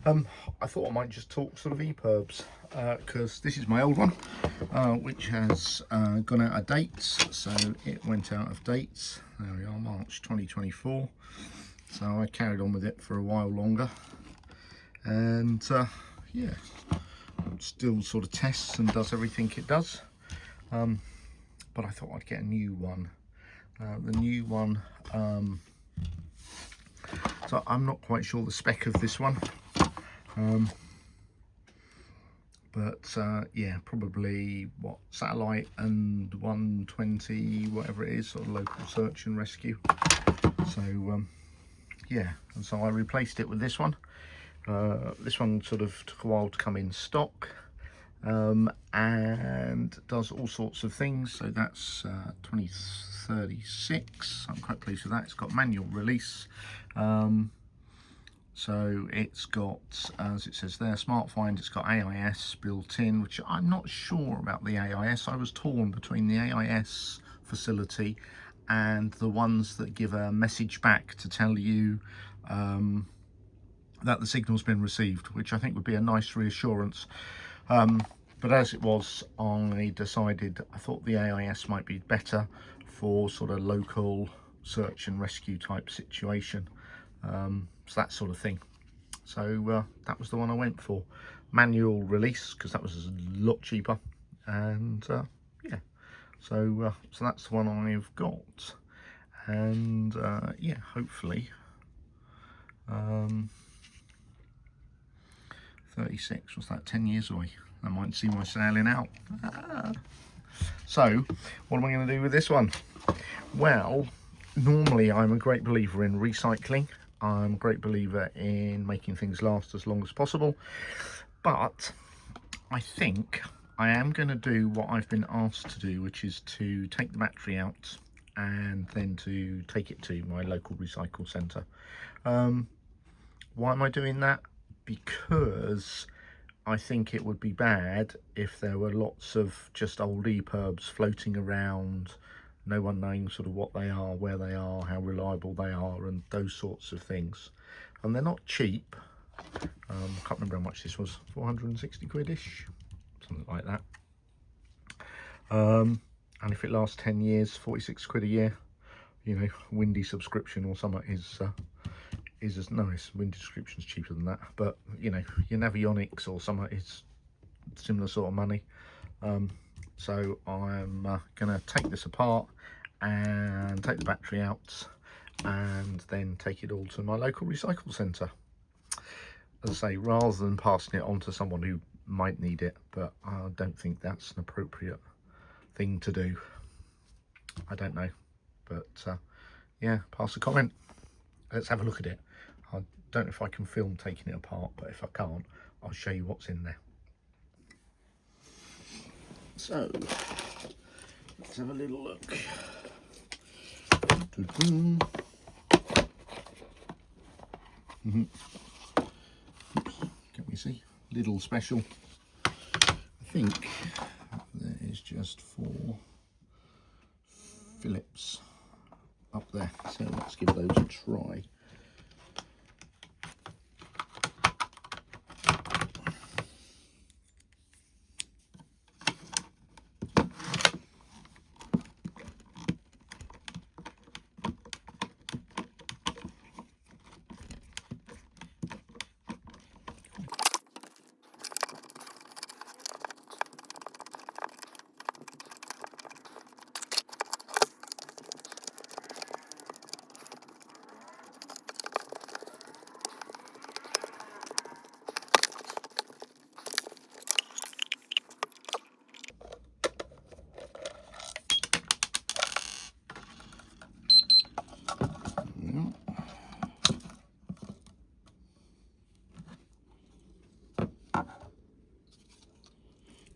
I thought I might just talk sort of Epirbs, because this is my old one, which has gone out of date. So it went out of date, there we are, March 2024. So I carried on with it for a while longer, and yeah, still sort of tests and does everything it does. But I thought I'd get a new one. The new one, so I'm not quite sure the spec of this one, but yeah, probably what, satellite and 120 whatever it is, sort of local search and rescue. So yeah, and so I replaced it with this one. This one sort of took a while to come in stock, and does all sorts of things. So that's 2036. I'm quite pleased with that. It's got manual release. So it's got, as it says there, Smart Find. It's got AIS built in, which I'm not sure about the AIS. I was torn between the AIS facility and the ones that give a message back to tell you that the signal's been received, which I think would be a nice reassurance. But as it was, I decided I thought the AIS might be better for sort of local search and rescue type situation. So that sort of thing. So that was the one I went for. Manual release, because that was a lot cheaper. And yeah, so that's the one I've got. And yeah, hopefully 36, what's that, 10 years away. I might see my sailing out. So what am I going to do with this one? Well, normally I'm a great believer in recycling. I'm a great believer in making things last as long as possible, but I think I am going to do what I've been asked to do, which is to take the battery out and then to take it to my local recycle centre. Why am I doing that? Because I think it would be bad if there were lots of just old Epirbs floating around, no one knowing sort of what they are, where they are, how reliable they are, and those sorts of things. And they're not cheap. I can't remember how much this was, 460 quid-ish, something like that. And if it lasts 10 years, 46 quid a year, you know, Windy subscription or something is as nice. Windy subscription's cheaper than that, but you know, your Navionics or something is similar sort of money. So I'm gonna take this apart and take the battery out and then take it all to my local recycle centre. As I say, rather than passing it on to someone who might need it, but I don't think that's an appropriate thing to do. I don't know, but yeah, pass a comment. Let's have a look at it. I don't know if I can film taking it apart, but if I can't, I'll show you what's in there. So let's have a little look. Can we see? Little special. I think there is just 4 Phillips up there, so let's give those a try.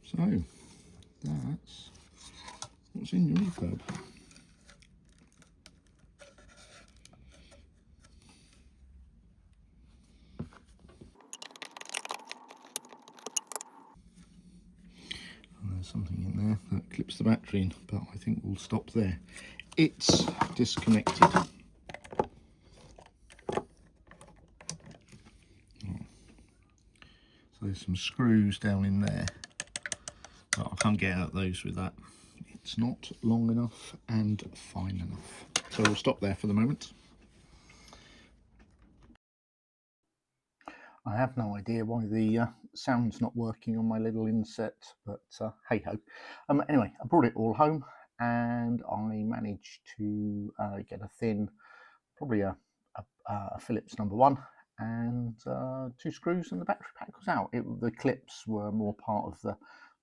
So that's what's in your Epirb. And there's something in there that clips the battery in, but I think we'll stop there. It's disconnected. there's some screws down in there, but I can't get out those with that. It's not long enough and fine enough. So we'll stop there for the moment. I have no idea why the sound's not working on my little inset, but hey ho. Anyway, I brought it all home and I managed to get a thin, probably a Phillips number 1, and 2 screws, and the battery pack was out. The clips were more part of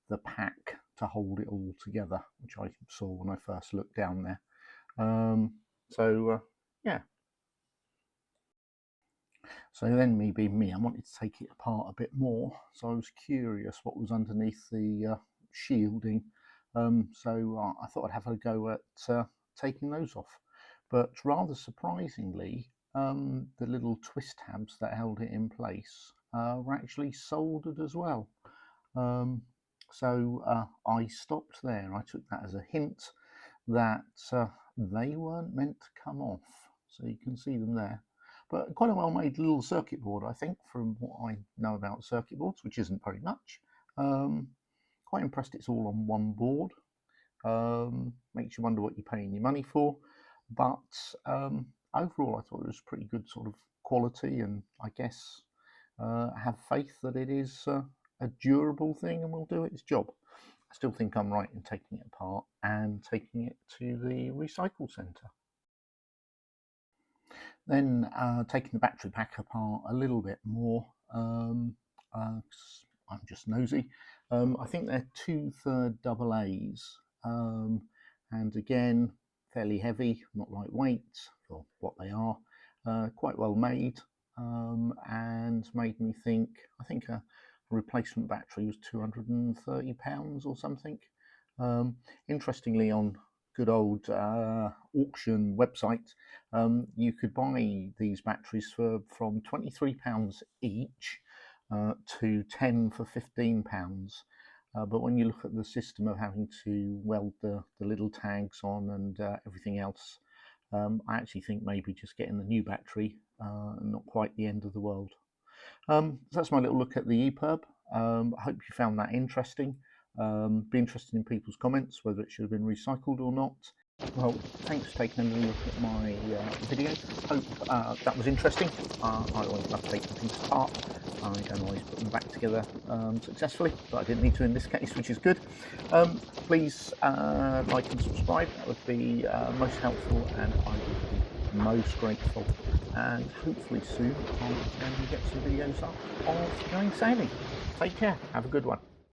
the pack to hold it all together, which I saw when I first looked down there. Yeah. So then, me being me, I wanted to take it apart a bit more. So I was curious what was underneath the shielding. So I thought I'd have a go at taking those off. But rather surprisingly, the little twist tabs that held it in place were actually soldered as well. So I stopped there. I took that as a hint that they weren't meant to come off. So you can see them there. But quite a well-made little circuit board, I think, from what I know about circuit boards, which isn't very much. Quite impressed it's all on one board. Makes you wonder what you're paying your money for. But overall, I thought it was pretty good sort of quality, and I guess have faith that it is a durable thing and will do its job. I still think I'm right in taking it apart and taking it to the recycle centre. Then taking the battery pack apart a little bit more, I'm just nosy. I think they're 2/3 AA's, and again, fairly heavy, not lightweight for what they are, quite well made, and made me think, I think a replacement battery was £230 or something. Interestingly, on good old auction website, you could buy these batteries from £23 each to 10 for £15. But when you look at the system of having to weld the little tags on and everything else, I actually think maybe just getting the new battery, not quite the end of the world. So that's my little look at the Epirb. I hope you found that interesting. Be interested in people's comments, whether it should have been recycled or not. Well, thanks for taking a little look at my video. Hope that was interesting. I always love taking things apart. I don't always put them back together successfully, but I didn't need to in this case, which is good. Please like and subscribe. That would be most helpful, and I would be most grateful. And hopefully soon I'll get some videos up of going sailing. Take care. Have a good one.